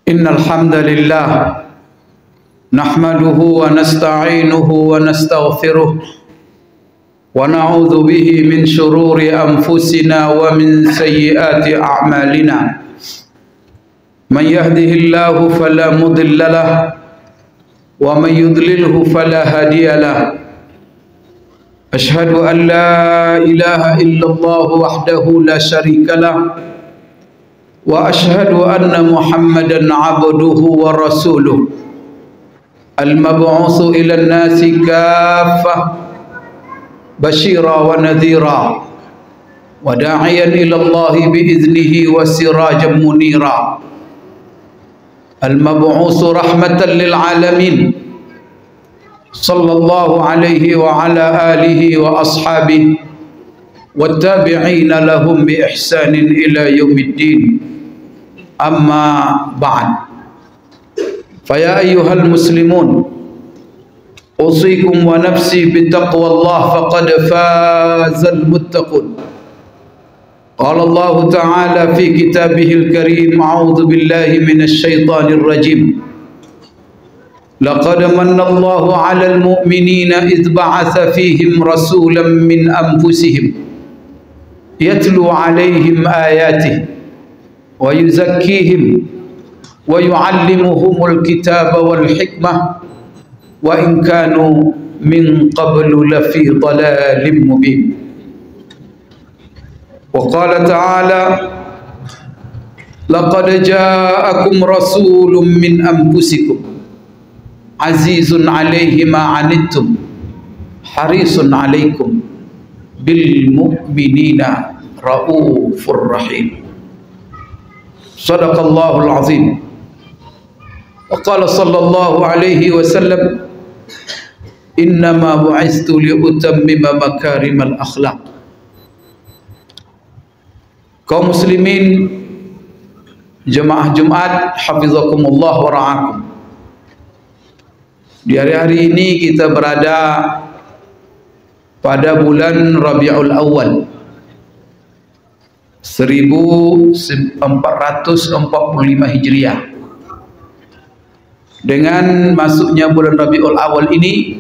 Innal hamdalillah nahmaduhu wa nasta'inuhu wa nastaghfiruh wa na'udzu bihi min shururi anfusina wa min sayyiati a'malina. Man yahdihillahu fala mudilla lahu wa man yudlilhu fala hadiya lahu. Ashhadu an la ilaha illallah wahdahu la syarika lahu wa ashhadu anna Muhammadan abduhu wa rasuluh al-mab'utsu ila an-nasi kaffah basyira wa nadhira wa da'iyan ila Allah bi'iznihi wa sirajan munira al-mab'utsu rahmatan lil alamin sallallahu alaihi wa ala alihi wa ashabihi wattabi'ina lahum bi ihsanin ila yaumiddin. Amma ba'd. Faya ayyuhal muslimun, usikum wa nafsi bittaqwallah faqad fazal muttaqun. Qala Allah Ta'ala fi kitabihil karim, a'udzu billahi minasy syaithanir rajim. Laqad manna Allahu 'alal mu'minina idz ba'atsa fihim rasulan min anfusihim yatlu 'alaihim ayatihi wa yuzakkihim wa yu'allimuhumul kitaba wal hikmah wa in kanu min qablu lafi dhalalin mubin. Wa qala ta'ala laqad ja'akum rasulun min anfusikum azizun 'alaihi ma 'anittum harisun 'alaikum bil mu'minina raufur rahim. Sadaqallahul azim. Wa qala sallallahu alaihi wasallam innama bu'istu liutammima makarimal akhlaq. Kaum muslimin jemaah Jumat, hafizakumullah wa ra'akum. Di hari-hari ini kita berada pada bulan Rabiul Awal 1445 Hijriah. Dengan masuknya bulan Rabiul Awal ini,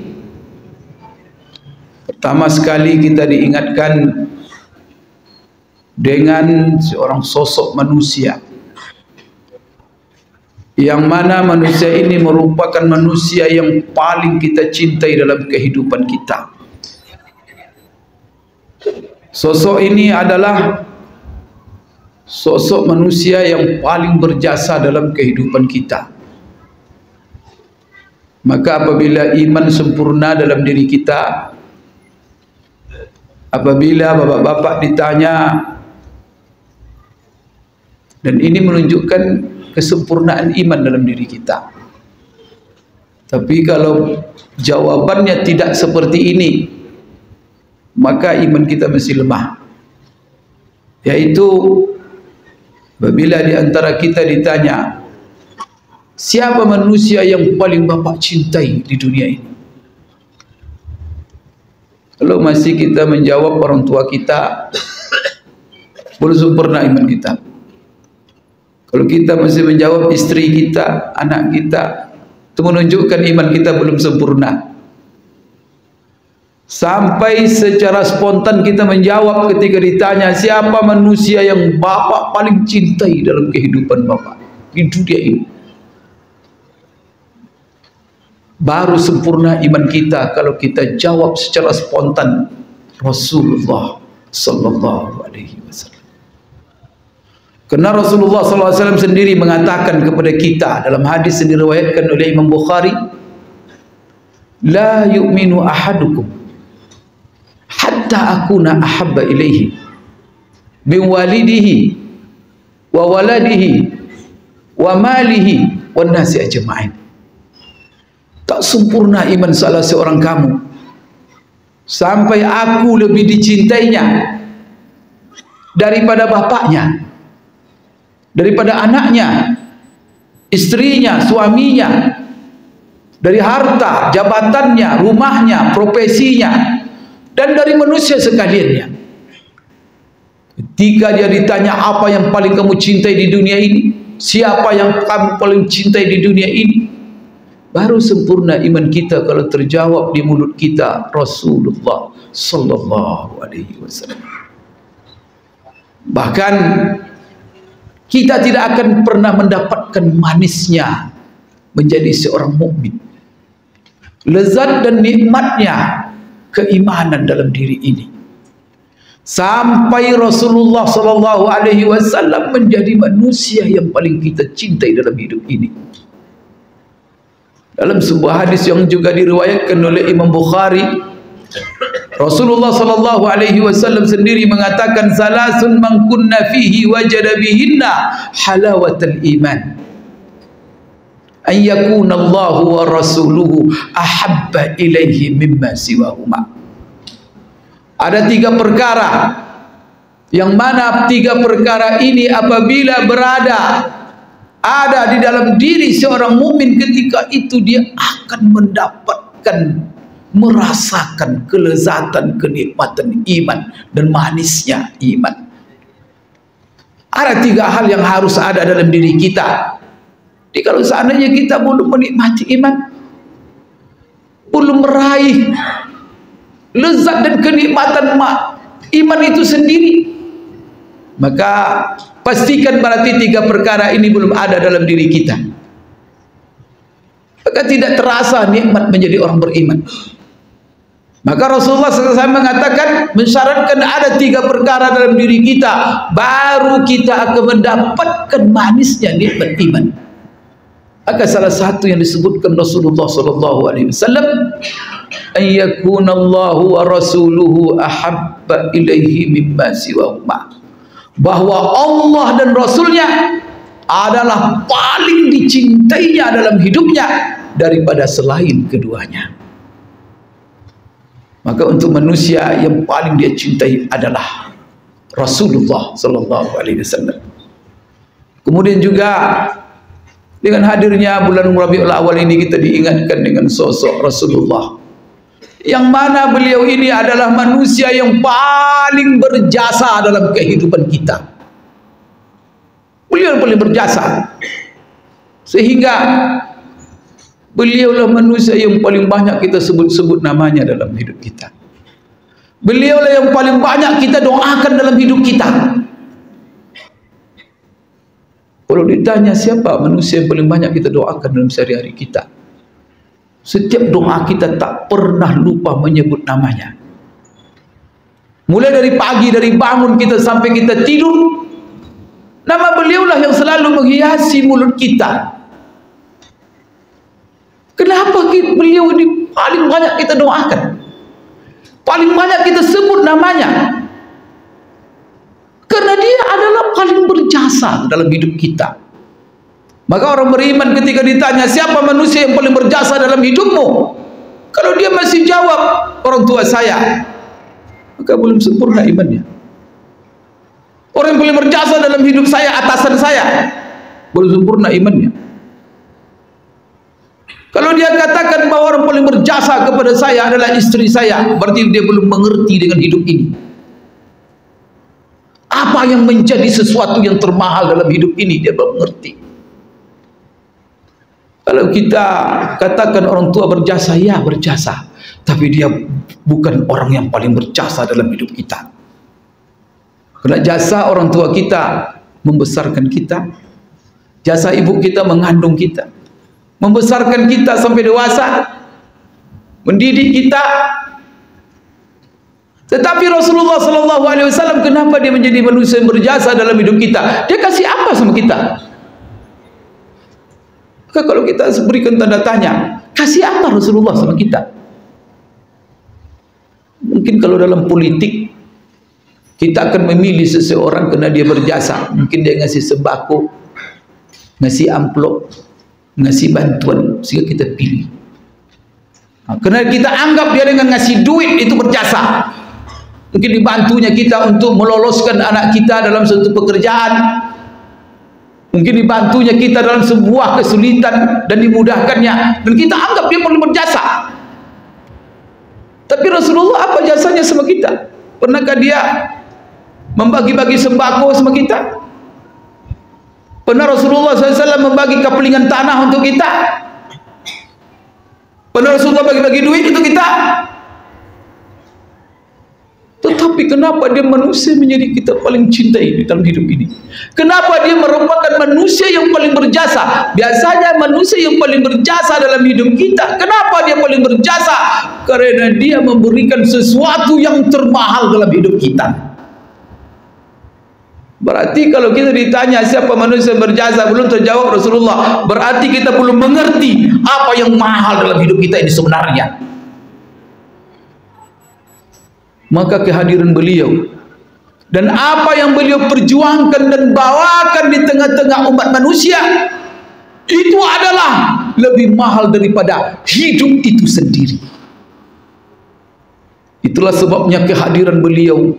pertama sekali kita diingatkan dengan seorang sosok manusia, yang mana manusia ini merupakan manusia yang paling kita cintai dalam kehidupan kita. Sosok ini adalah sosok manusia yang paling berjasa dalam kehidupan kita. Maka apabila iman sempurna dalam diri kita, apabila bapak-bapak ditanya, dan ini menunjukkan kesempurnaan iman dalam diri kita. Tapi kalau jawabannya tidak seperti ini, maka iman kita masih lemah. Yaitu apabila di antara kita ditanya, siapa manusia yang paling bapak cintai di dunia ini? Kalau masih kita menjawab orang tua kita, belum sempurna iman kita. Kalau kita masih menjawab istri kita, anak kita, itu menunjukkan iman kita belum sempurna. Sampai secara spontan kita menjawab ketika ditanya, siapa manusia yang bapak paling cintai dalam kehidupan bapak di dunia ini? Baru sempurna iman kita kalau kita jawab secara spontan, Rasulullah sallallahu alaihi wasallam. Karena Rasulullah sallallahu alaihi wasallam sendiri mengatakan kepada kita dalam hadis yang diriwayatkan oleh Imam Bukhari, la yu'minu ahadukum hatta akuna ahabba ilaihi min walidihi wa waladihi wa malihi wan nasi ajma'in. Tak sempurna iman salah seorang kamu sampai aku lebih dicintainya daripada bapaknya, daripada anaknya, istrinya, suaminya, dari harta, jabatannya, rumahnya, profesinya, dan dari manusia sekaliannya. Ketika dia ditanya apa yang paling kamu cintai di dunia ini, siapa yang kamu paling cintai di dunia ini? Baru sempurna iman kita kalau terjawab di mulut kita Rasulullah sallallahu alaihi wasallam. Bahkan kita tidak akan pernah mendapatkan manisnya menjadi seorang mukmin, lezat dan nikmatnya keimanan dalam diri ini, sampai Rasulullah sallallahu alaihi wasallam menjadi manusia yang paling kita cintai dalam hidup ini. Dalam sebuah hadis yang juga diriwayatkan oleh Imam Bukhari, Rasulullah sallallahu alaihi wasallam sendiri mengatakan, salasun man kunna fihi wajada bihinna halawatal iman, an yakuna Allahu wa rasuluhu ahabba ilaihi mimma siwahuma. Ada 3 perkara yang mana 3 perkara ini apabila ada di dalam diri seorang mukmin, ketika itu dia akan mendapatkan, merasakan kelezatan, kenikmatan iman dan manisnya iman. Ada 3 hal yang harus ada dalam diri kita. Jadi kalau seandainya kita belum menikmati iman, belum meraih lezat dan kenikmatan iman itu sendiri, maka pastikan berarti 3 perkara ini belum ada dalam diri kita. Maka tidak terasa nikmat menjadi orang beriman. Maka Rasulullah SAW mengatakan, mensyaratkan ada 3 perkara dalam diri kita, baru kita akan mendapatkan manisnya nikmat iman. Maka salah satu yang disebutkan Rasulullah SAW, an yakuna Allahu wa rasuluhu ahabba ilaihi mimma siwahuma, bahwa Allah dan Rasulnya adalah paling dicintainya dalam hidupnya daripada selain keduanya. Maka untuk manusia yang paling dia cintai adalah Rasulullah sallallahu alaihi wasallam. Kemudian juga dengan hadirnya bulan Rabiul Awal ini, kita diingatkan dengan sosok Rasulullah, yang mana beliau ini adalah manusia yang paling berjasa dalam kehidupan kita. Beliau paling berjasa, sehingga beliaulah manusia yang paling banyak kita sebut-sebut namanya dalam hidup kita. Beliaulah yang paling banyak kita doakan dalam hidup kita. Kalau ditanya siapa manusia yang paling banyak kita doakan dalam sehari-hari kita, setiap doa kita tak pernah lupa menyebut namanya. Mulai dari pagi, dari bangun kita sampai kita tidur, nama beliaulah yang selalu menghiasi mulut kita. Kenapa beliau ini paling banyak kita doakan, paling banyak kita sebut namanya? Karena dia adalah paling berjasa dalam hidup kita. Maka orang beriman ketika ditanya siapa manusia yang paling berjasa dalam hidupmu, kalau dia masih jawab orang tua saya, maka belum sempurna imannya. Orang yang paling berjasa dalam hidup saya, atasan saya, belum sempurna imannya. Kalau dia katakan bahwa orang paling berjasa kepada saya adalah istri saya, berarti dia belum mengerti dengan hidup ini. Apa yang menjadi sesuatu yang termahal dalam hidup ini, dia belum mengerti. Kalau kita katakan orang tua berjasa, ya berjasa, tapi dia bukan orang yang paling berjasa dalam hidup kita. Karena jasa orang tua kita membesarkan kita, jasa ibu kita mengandung kita, membesarkan kita sampai dewasa, mendidik kita. Tetapi Rasulullah SAW, kenapa dia menjadi manusia yang berjasa dalam hidup kita? Dia kasih apa sama kita? Maka kalau kita berikan tanda tanya, kasih apa Rasulullah sama kita? Mungkin kalau dalam politik, kita akan memilih seseorang karena dia berjasa. Mungkin dia ngasih sembako, ngasih amplop, ngasih bantuan, sehingga kita pilih. Karena kita anggap dia dengan ngasih duit itu berjasa. Mungkin dibantunya kita untuk meloloskan anak kita dalam suatu pekerjaan, mungkin dibantunya kita dalam sebuah kesulitan dan dimudahkannya, dan kita anggap dia paling berjasa. Tapi Rasulullah apa jasanya sama kita? Pernahkah dia membagi-bagi sembako sama kita? Pernah Rasulullah SAW membagi kepelingan tanah untuk kita? Pernah Rasulullah bagi-bagi duit untuk kita? Tetapi kenapa dia manusia menjadi kita paling cintai di dalam hidup ini? Kenapa dia merupakan manusia yang paling berjasa? Biasanya manusia yang paling berjasa dalam hidup kita. Kenapa dia paling berjasa? Karena dia memberikan sesuatu yang termahal dalam hidup kita. Berarti kalau kita ditanya siapa manusia berjasa belum terjawab Rasulullah, berarti kita belum mengerti apa yang mahal dalam hidup kita ini sebenarnya. Maka kehadiran beliau dan apa yang beliau perjuangkan dan bawakan di tengah-tengah umat manusia itu adalah lebih mahal daripada hidup itu sendiri. Itulah sebabnya kehadiran beliau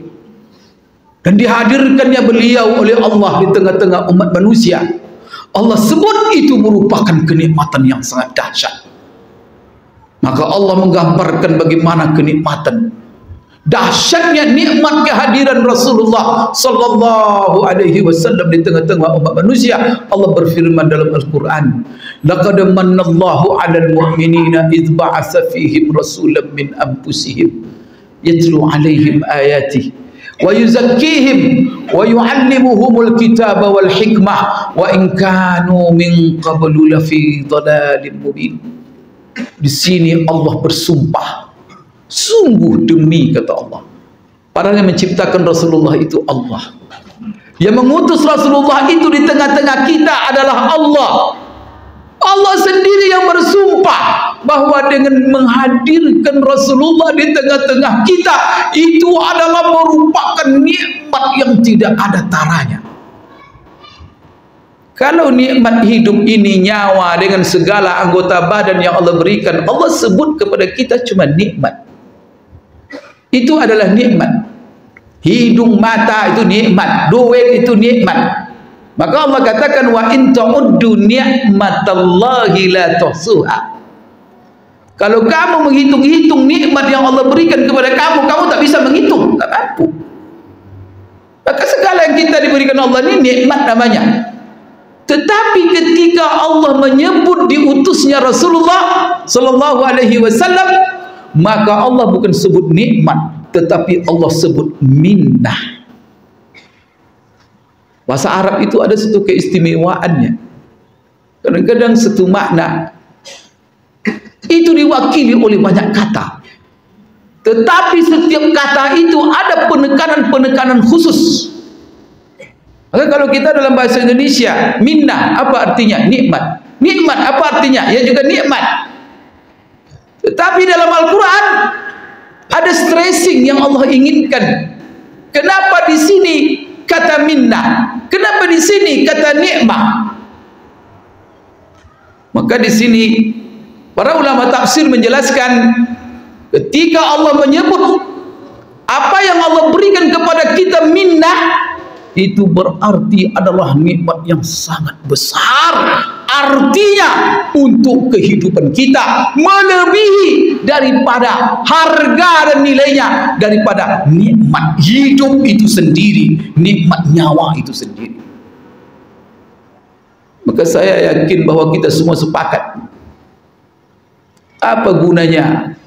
dan dihadirkannya beliau oleh Allah di tengah-tengah umat manusia, Allah sebut itu merupakan kenikmatan yang sangat dahsyat. Maka Allah menggambarkan bagaimana kenikmatan dahsyatnya nikmat kehadiran Rasulullah sallallahu alaihi wasallam di tengah-tengah umat manusia. Allah berfirman dalam Al-Qur'an, laqad manallahu 'alal mu'minina idz ba'atsa fihim rasulan min anfusihim yatlu 'alaihim ayatihi wa yuzakkihim wa yu'allimuhumul kitaba wal hikmah wa in kanu min qablu lafi dhalalin mubin. Di sini Allah bersumpah, sungguh demi, kata Allah, padahal yang menciptakan Rasulullah itu Allah, yang mengutus Rasulullah itu di tengah-tengah kita adalah Allah. Allah sendiri yang bersumpah bahwa dengan menghadirkan Rasulullah di tengah-tengah kita itu adalah merupakan nikmat yang tidak ada taranya. Kalau nikmat hidup ini, nyawa dengan segala anggota badan yang Allah berikan, Allah sebut kepada kita cuma nikmat. Itu adalah nikmat. Hidung, mata itu nikmat, duit itu nikmat. Maka Allah katakan wa in ta'uddu ni'matallahi la tuhsuha. Kalau kamu menghitung-hitung nikmat yang Allah berikan kepada kamu, kamu tak bisa menghitung, tak mampu. Maka segala yang kita diberikan Allah ini nikmat namanya. Tetapi ketika Allah menyebut diutusnya Rasulullah sallallahu alaihi wasallam, maka Allah bukan sebut nikmat, tetapi Allah sebut minnah. Bahasa Arab itu ada satu keistimewaannya. Kadang-kadang satu makna itu diwakili oleh banyak kata, tetapi setiap kata itu ada penekanan-penekanan khusus. Maka kalau kita dalam bahasa Indonesia, minnah apa artinya? Nikmat. Nikmat apa artinya? Ya juga nikmat. Tetapi dalam Al-Quran ada stressing yang Allah inginkan. Kenapa di sini kata minnah? Kenapa di sini kata nikmah? Maka di sini para ulama tafsir menjelaskan, ketika Allah menyebut apa yang Allah berikan kepada kita minnah, itu berarti adalah nikmat yang sangat besar. Artinya untuk kehidupan kita melebihi daripada harga dan nilainya daripada nikmat hidup itu sendiri, nikmat nyawa itu sendiri. Maka saya yakin bahwa kita semua sepakat, apa gunanya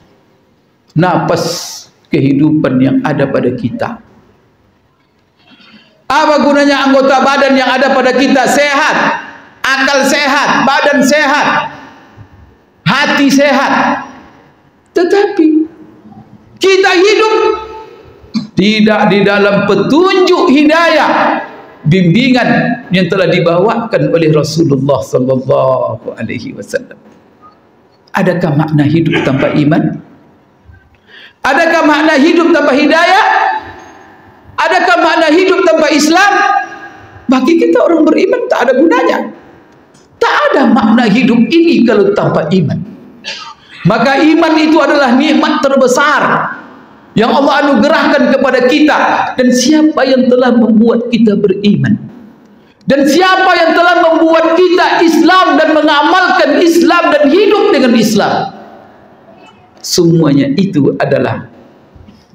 napas kehidupan yang ada pada kita? Apa gunanya anggota badan yang ada pada kita? Sehat, akal sehat, badan sehat, hati sehat, tetapi kita hidup tidak di dalam petunjuk hidayah, bimbingan yang telah dibawakan oleh Rasulullah sallallahu alaihi wasallam. Adakah makna hidup tanpa iman? Adakah makna hidup tanpa hidayah? Adakah makna hidup tanpa Islam? Bagi kita orang beriman tak ada gunanya. Tak ada makna hidup ini kalau tanpa iman. Maka iman itu adalah nikmat terbesar yang Allah anugerahkan kepada kita. Dan siapa yang telah membuat kita beriman, dan siapa yang telah membuat kita Islam dan mengamalkan Islam dan hidup dengan Islam, semuanya itu adalah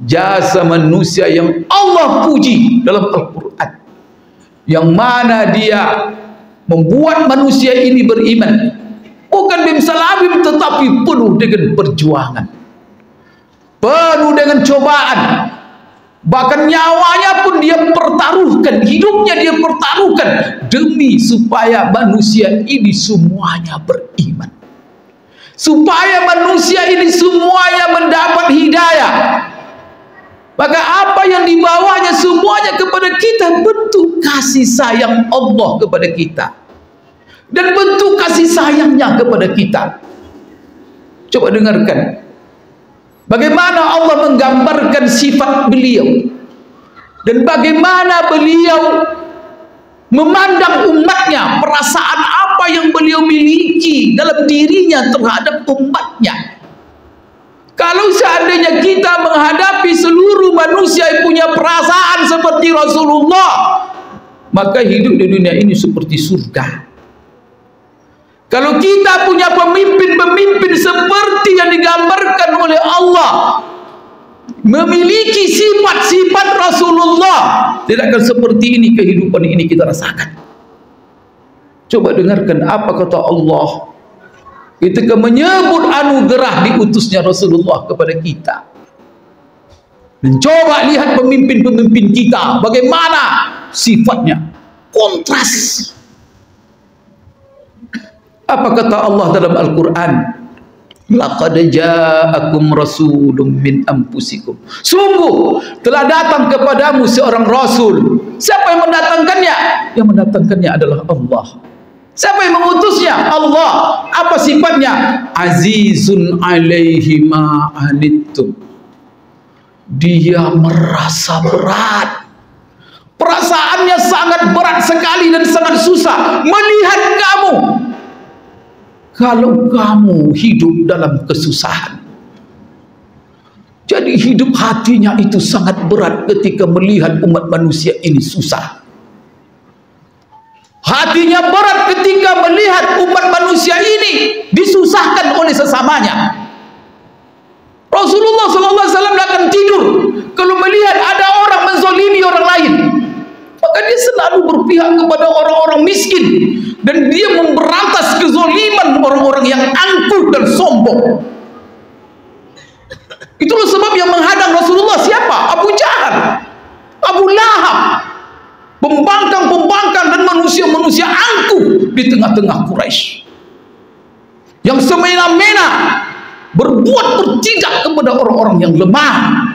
jasa manusia yang Allah puji dalam Al-Quran, yang mana dia membuat manusia ini beriman. Bukan bimsalabim, tetapi penuh dengan perjuangan, penuh dengan cobaan. Bahkan nyawanya pun dia pertaruhkan, hidupnya dia pertaruhkan demi supaya manusia ini semuanya beriman, supaya manusia ini semuanya mendapat hidayah. Maka apa yang dibawanya semuanya kepada kita bentuk kasih sayang Allah kepada kita, dan bentuk kasih sayangnya kepada kita. Coba dengarkan bagaimana Allah menggambarkan sifat beliau, dan bagaimana beliau memandang umatnya, perasaan apa yang beliau miliki dalam dirinya terhadap umatnya. Kalau seandainya kita menghadapi seluruh manusia yang punya perasaan seperti Rasulullah, maka hidup di dunia ini seperti surga. Kalau kita punya pemimpin-pemimpin seperti yang digambarkan oleh Allah, memiliki sifat-sifat Rasulullah, tidak akan seperti ini kehidupan ini kita rasakan. Coba dengarkan apa kata Allah ketika menyebut anugerah diutusnya Rasulullah kepada kita. Dan coba lihat pemimpin-pemimpin kita, bagaimana sifatnya, kontras. Apa kata Allah dalam Al-Quran? Laqad ja'akum rasulun min anfusikum. Sungguh telah datang kepadamu seorang rasul. Siapa yang mendatangkannya? Yang mendatangkannya adalah Allah. Siapa yang mengutusnya? Allah. Apa sifatnya? Azizun alaihi ma anittum. Dia merasa berat, perasaannya sangat berat sekali dan sangat susah melihat kamu kalau kamu hidup dalam kesusahan. Jadi hidup hatinya itu sangat berat ketika melihat umat manusia ini susah. Hatinya berat ketika melihat umat manusia ini disusahkan oleh sesamanya. Rasulullah SAW akan tidur kalau melihat ada orang menzolimi orang lain, maka dia selalu berpihak kepada orang-orang miskin, dan dia memberantas kezoliman orang-orang yang angkuh dan sombong. Itulah sebab yang menghadang Rasulullah siapa? Abu Jahal, Abu Lahab, pembangkang-pembangkang dan manusia-manusia angkuh di tengah-tengah Quraisy, yang semena-mena berbuat bertindak kepada orang-orang yang lemah,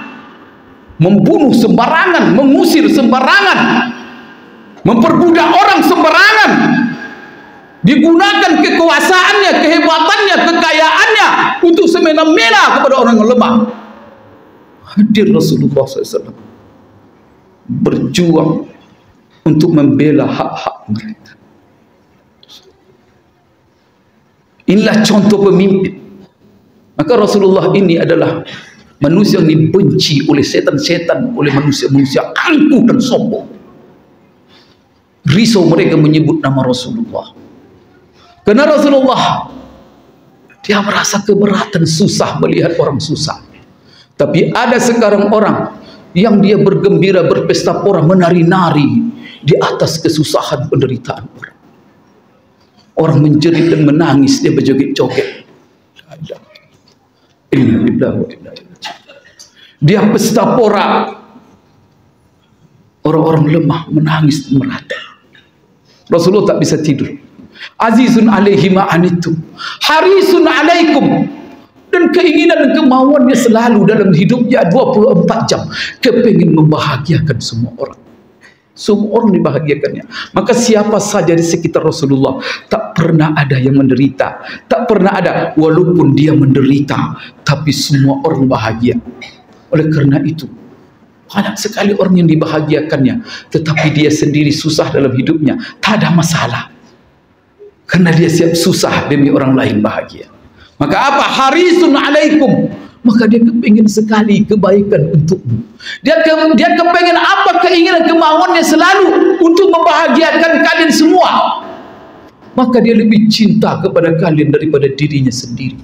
membunuh sembarangan, mengusir sembarangan, memperbudak orang sembarangan, digunakan kekuasaannya, kehebatannya, kekayaannya untuk semena-mena kepada orang yang lemah. Hadir Rasulullah SAW berjuang untuk membela hak-hak mereka. Inilah contoh pemimpin. Maka Rasulullah ini adalah manusia yang dibenci oleh setan-setan, oleh manusia-manusia angkuh dan sombong. Risau mereka menyebut nama Rasulullah, karena Rasulullah dia merasa keberatan, susah melihat orang susah. Tapi ada sekarang orang yang dia bergembira, berpesta pora, menari-nari di atas kesusahan penderitaan orang. Orang menjerit dan menangis, dia berjoget-joget. Dia pesta pora, orang-orang lemah menangis merata. Rasulullah tak bisa tidur. Azizun alaihi ma anittum, harisun alaikum. Dan keinginan dan kemauannya selalu dalam hidupnya 24 jam kepingin membahagiakan semua orang. Semua orang dibahagiakannya. Maka siapa saja di sekitar Rasulullah tak pernah ada yang menderita, tak pernah ada, walaupun dia menderita tapi semua orang bahagia. Oleh karena itu banyak sekali orang yang dibahagiakannya, tetapi dia sendiri susah dalam hidupnya. Tak ada masalah, karena dia siap susah demi orang lain bahagia. Maka apa? Harisun alaikum. Maka dia kepingin sekali kebaikan untukmu. Dia kepingin apa? Keinginan, kemauannya selalu untuk membahagiakan kalian semua. Maka dia lebih cinta kepada kalian daripada dirinya sendiri.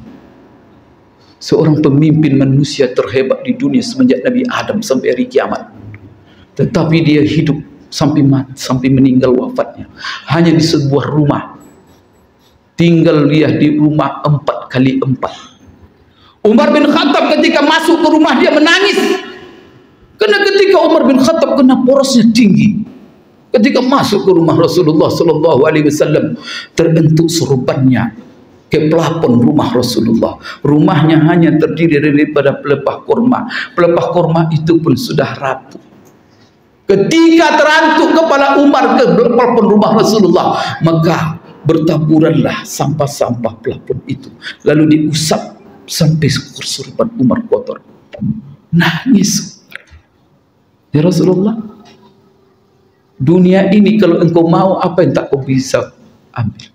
Seorang pemimpin manusia terhebat di dunia semenjak Nabi Adam sampai hari kiamat. Tetapi dia hidup sampai meninggal wafatnya hanya di sebuah rumah. Tinggal dia di rumah 4x4. Umar bin Khattab ketika masuk ke rumah dia menangis. Karena ketika Umar bin Khattab kena porosnya tinggi. Ketika masuk ke rumah Rasulullah sallallahu alaihi wasallam, terbentuk serubannya ke plafon rumah Rasulullah. Rumahnya hanya terdiri daripada pelepah kurma. Pelepah kurma itu pun sudah rapuh. Ketika terantuk kepala Umar ke plafon rumah Rasulullah, maka bertaburanlah sampah-sampah plafon itu. Lalu diusap sampai serban Umar kotor. Nangis. Ya Rasulullah, dunia ini kalau engkau mau, apa yang tak kau bisa ambil?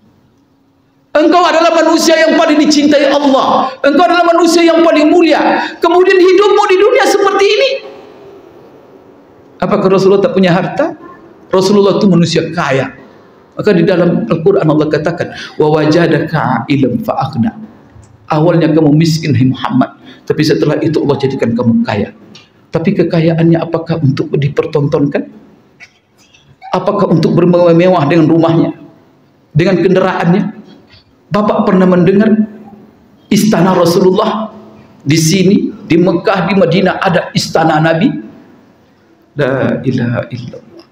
Engkau adalah manusia yang paling dicintai Allah. Engkau adalah manusia yang paling mulia. Kemudian hidupmu di dunia seperti ini. Apakah Rasulullah tak punya harta? Rasulullah itu manusia kaya. Maka di dalam Al-Quran Allah katakan, wa wajadaka ilam fa'aghna. Awalnya kamu miskin, hai Muhammad, tapi setelah itu Allah jadikan kamu kaya. Tapi kekayaannya apakah untuk dipertontonkan? Apakah untuk bermewah dengan rumahnya, dengan kendaraannya? Bapak pernah mendengar istana Rasulullah di sini, di Mekah, di Madinah ada istana Nabi? La ilaha illallah.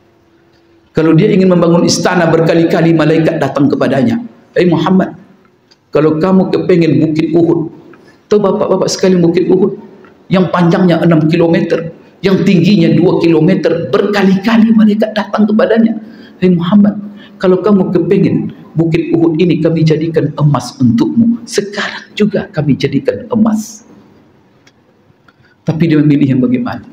Kalau dia ingin membangun istana, berkali-kali malaikat datang kepadanya. Hai Muhammad, kalau kamu kepengen Bukit Uhud, tahu bapak-bapak sekalian Bukit Uhud yang panjangnya 6 km, yang tingginya 2 km, berkali-kali malaikat datang kepadanya. Hai Muhammad, kalau kamu kepengen Bukit Uhud ini kami jadikan emas untukmu, sekarang juga kami jadikan emas. Tapi dia memilih yang bagaimana?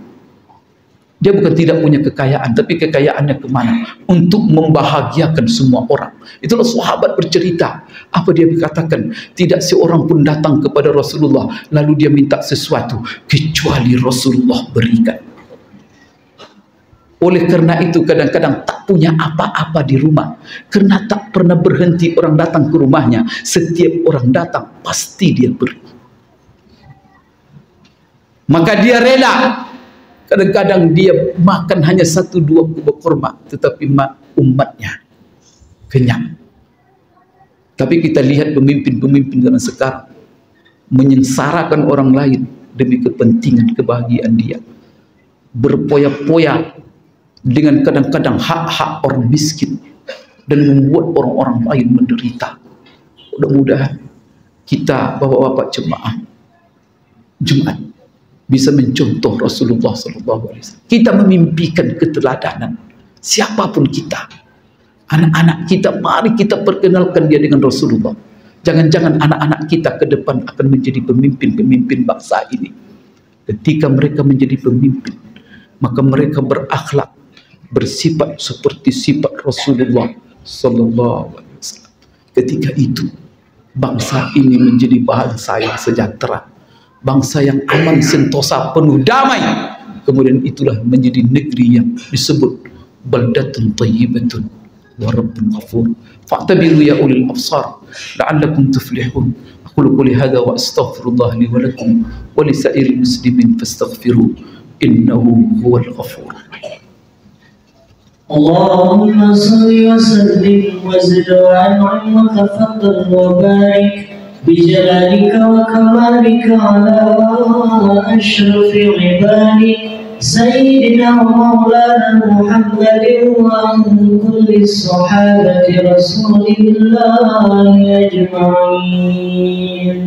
Dia bukan tidak punya kekayaan, tapi kekayaannya kemana? Untuk membahagiakan semua orang. Itulah sahabat bercerita. Apa dia berkatakan? Tidak seorang pun datang kepada Rasulullah lalu dia minta sesuatu kecuali Rasulullah berikan. Oleh karena itu kadang-kadang tak punya apa-apa di rumah, karena tak pernah berhenti orang datang ke rumahnya. Setiap orang datang pasti dia beri. Maka dia rela. Kadang-kadang dia makan hanya 1-2 kubur kurma, tetapi umatnya kenyang. Tapi kita lihat pemimpin-pemimpin zaman sekarang menyengsarakan orang lain demi kepentingan kebahagiaan dia. Berpoya-poya dengan kadang-kadang hak-hak orang miskin dan membuat orang-orang lain menderita. Mudah-mudahan kita, bapak-bapak jemaah Jumat, bisa mencontoh Rasulullah SAW. Kita memimpikan keteladanan. Siapapun kita, anak-anak kita, mari kita perkenalkan dia dengan Rasulullah. Jangan-jangan anak-anak kita ke depan akan menjadi pemimpin-pemimpin bangsa ini. Ketika mereka menjadi pemimpin, maka mereka berakhlak, bersifat seperti sifat Rasulullah SAW. Ketika itu, bangsa ini menjadi bangsa yang sejahtera, bangsa yang aman, sentosa, penuh damai. Kemudian itulah menjadi negeri yang disebut baldatun thayyibatun wa rabbun ghafur. Fa'tabiru ya ulil absar la'allakum tuflihun. Aqulu qouli hadza wa astaghfirullah li wa lakum wa li sa'iril muslimin fastaghfiruh innahu huwal ghafur. Allahumma salli wa sallim wa zid wa an'im wa tafaddal wa barik بجلالك وكمالك على أشرف عبادك سيدنا ومولانا محمد وعن كل الصحابة رسول الله أجمعين.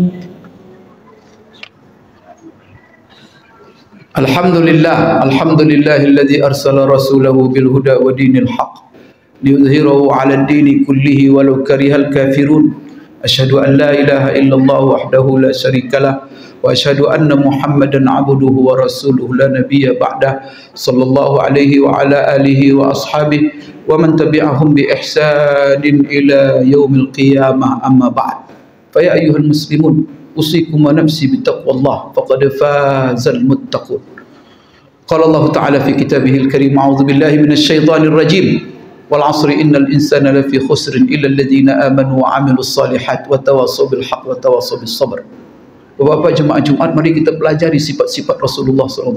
الحمد لله الذي أرسل رسوله بالهدى ودين الحق ليظهره على الدين كله ولو كره الكافرون. أشهد أن لا إله إلا الله وحده لا شريك له وأشهد أن محمدا عبده ورسوله لا نبي بعده صلى الله عليه وعلى آله وأصحابه ومن تبعهم بإحسان إلى يوم القيامة. أما بعد، فيا أيها المسلمون أوصيكم ونفسي بتقوى الله فقد فاز المتقون. قال الله تعالى في كتابه الكريم: أعوذ بالله من الشيطان الرجيم والعصر إن الإنسان لفي خسر إلا الذين آمنوا وعملوا الصالحات وتواصوا بالحق وتواصوا بالصبر. Bapak jemaah Jumat, mari kita pelajari sifat-sifat Rasulullah SAW.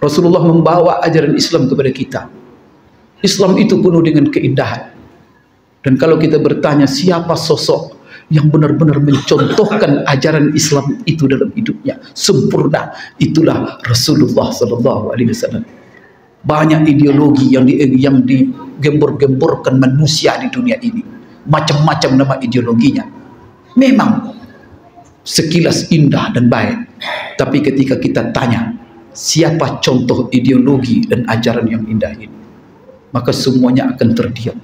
Rasulullah membawa ajaran Islam kepada kita. Islam itu penuh dengan keindahan. Dan kalau kita bertanya siapa sosok yang benar-benar mencontohkan ajaran Islam itu dalam hidupnya sempurna, itulah Rasulullah sallallahu alaihi wasallam. Banyak ideologi yang digembor-gemborkan manusia di dunia ini, macam-macam nama ideologinya. Memang sekilas indah dan baik, tapi ketika kita tanya siapa contoh ideologi dan ajaran yang indah ini, maka semuanya akan terdiam.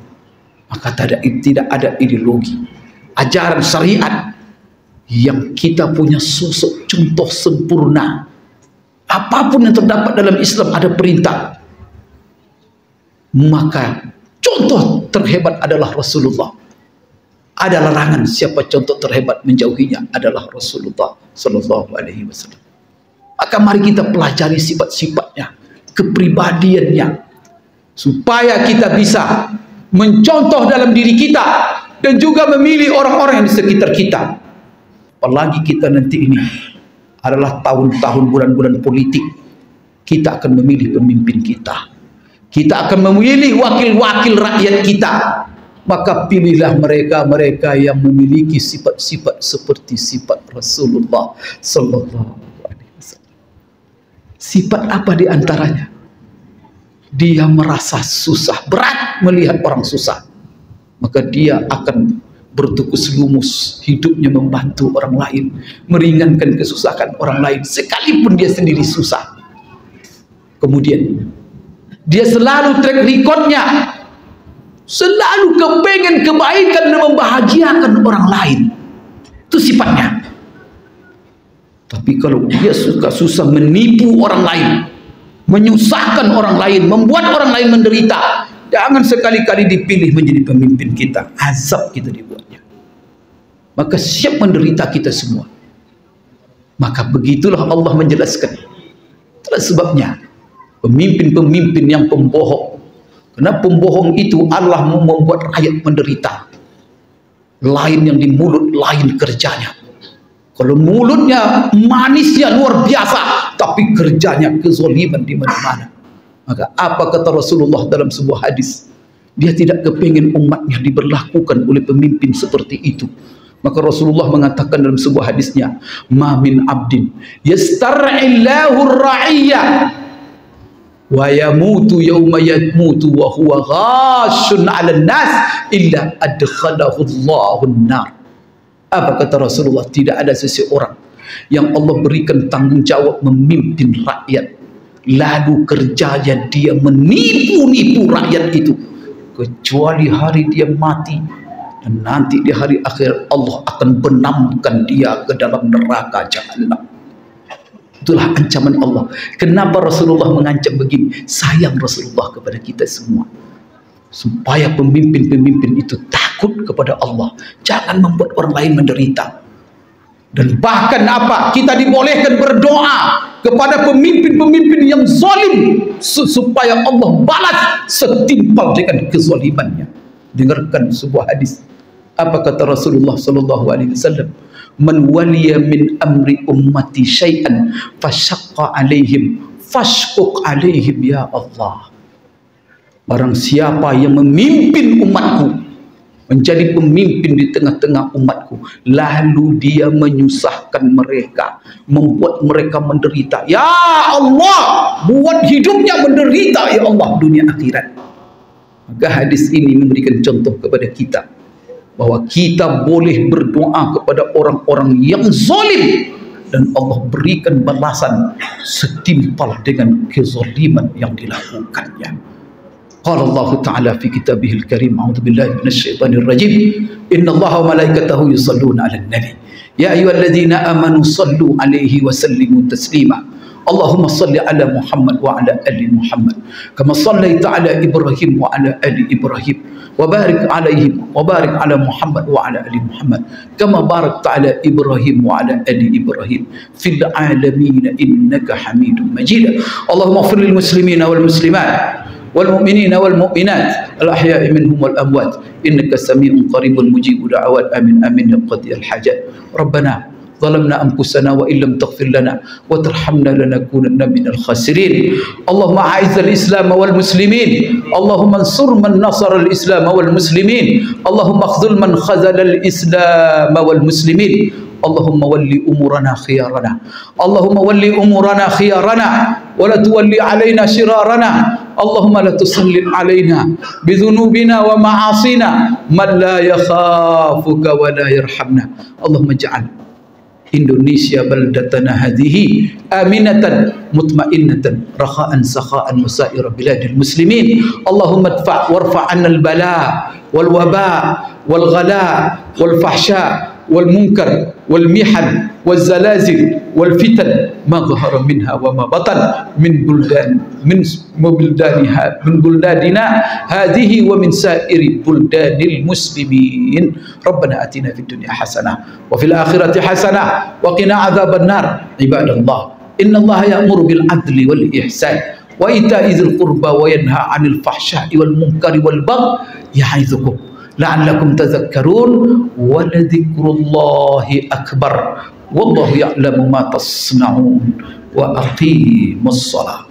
Maka tidak ada ideologi, ajaran syariat yang kita punya sosok contoh sempurna. Apapun yang terdapat dalam Islam ada perintah, maka contoh terhebat adalah Rasulullah. Ada larangan, siapa contoh terhebat menjauhinya adalah Rasulullah sallallahu alaihi wasallam. Maka mari kita pelajari sifat-sifatnya, kepribadiannya, supaya kita bisa mencontoh dalam diri kita dan juga memilih orang-orang yang di sekitar kita. Apalagi kita nanti ini adalah tahun-tahun bulan-bulan politik, kita akan memilih pemimpin kita, kita akan memilih wakil-wakil rakyat kita. Maka pilihlah mereka-mereka yang memiliki sifat-sifat seperti sifat Rasulullah sallallahu alaihi wasallam. Sifat apa di antaranya? Dia merasa susah, berat melihat orang susah, maka dia akan bertukus lumus, hidupnya membantu orang lain, meringankan kesusahan orang lain sekalipun dia sendiri susah. Kemudian dia selalu track recordnya, selalu kepengen kebaikan dan membahagiakan orang lain. Itu sifatnya. Tapi kalau dia suka susah menipu orang lain, menyusahkan orang lain, membuat orang lain menderita, jangan sekali-kali dipilih menjadi pemimpin kita. Azab kita dibuatnya, maka siap menderita kita semua. Maka begitulah Allah menjelaskan. Itulah sebabnya pemimpin-pemimpin yang pembohong, karena pembohong itu Allah membuat rakyat menderita. Lain yang di mulut, lain kerjanya. Kalau mulutnya manisnya luar biasa, tapi kerjanya kezaliman di mana-mana. Maka apa kata Rasulullah dalam sebuah hadis? Dia tidak kepingin umatnya diberlakukan oleh pemimpin seperti itu. Maka Rasulullah mengatakan dalam sebuah hadisnya, "Ma min abdin yastar'illahu ar-ra'iyya wa yamutu yawma yamutu wa huwa ghashun 'ala an-nas illa adkhalahu Allahu an-nar." Apa kata Rasulullah? Tidak ada seseorang yang Allah berikan tanggung jawab memimpin rakyat, lalu kerjanya dia menipu-nipu rakyat itu, kecuali hari dia mati, dan nanti di hari akhir Allah akan benamkan dia ke dalam neraka jahanam. Itulah ancaman Allah. Kenapa Rasulullah mengancam begini? Sayang Rasulullah kepada kita semua, supaya pemimpin-pemimpin itu takut kepada Allah, jangan membuat orang lain menderita. Dan bahkan apa? Kita dibolehkan berdoa kepada pemimpin-pemimpin yang zalim supaya Allah balas setimpal dengan kezalimannya. Dengarkan sebuah hadis. Apa kata Rasulullah sallallahu alaihi wasallam? "Man waliya min amri ummati syai'an fashaqqa alaihim fashquq alaihim ya Allah." Barang siapa yang memimpin umatku, menjadi pemimpin di tengah-tengah umatku, lalu dia menyusahkan mereka, membuat mereka menderita, ya Allah, buat hidupnya menderita ya Allah dunia akhirat. Maka hadis ini memberikan contoh kepada kita bahwa kita boleh berdoa kepada orang-orang yang zalim dan Allah berikan balasan setimpal dengan kezaliman yang dilakukannya. قال الله تعالى في كتابه الكريم أعوذ بالله من الشيطان الرجيم إن الله وملائكته يصلون على النبي يا أيها الذين آمنوا صلوا عليه وسلموا تسليما اللهم صل على محمد وعلى آل محمد كما صليت على إبراهيم وعلى آل إبراهيم وبارك عليهم وبارك على محمد وعلى آل محمد كما باركت على إبراهيم وعلى آل إبراهيم في العالمين إنك حميد مجيد اللهم اغفر للمسلمين والمسلمات والمؤمنين والمؤمنات الأحياء منهم والأموات إنك سميع قريب مجيب دعوات آمين آمين يا قاضي الحاجات ربنا ظلمنا أنفسنا وإن لم تغفر لنا وترحمنا لنكونن من الخاسرين اللهم أعز الإسلام والمسلمين اللهم انصر من نصر الإسلام والمسلمين اللهم اخذل من خذل الإسلام والمسلمين اللهم ولي أمورنا خيارنا اللهم ولي أمورنا خيارنا ولا تولي علينا شرارنا اللهم لا تسلط علينا بذنوبنا ومعاصينا من لا يخافك ولا يرحمنا اللهم اجعل Indonesia baldatana hadhihi aminatan mutmainnatan rakhaan sakhaan wa sa'ir biladil muslimin Allahumma adfa' warfa' 'anna al-bala wal waba wal ghala wal fahsya wal munkar wal mihan wal zalazil wal fitan ma dhahara minha wa ma batan min buldanina hadhihi wa min sa'iri buldanil muslimin rabbana atina fid dunya hasanah wa fil akhirati hasanah wa qina adzaban nar ibadallah innallaha ya'muru bil adli wal ihsan wa ita'i dzil qurba wa yanha 'anil fahsya'i wal munkari wal baghi ya'idzukum la'allakum tadhakkarun wa ladhikrullahi akbar wallahu ya'lamu ma tasna'un wa aqimus shalah.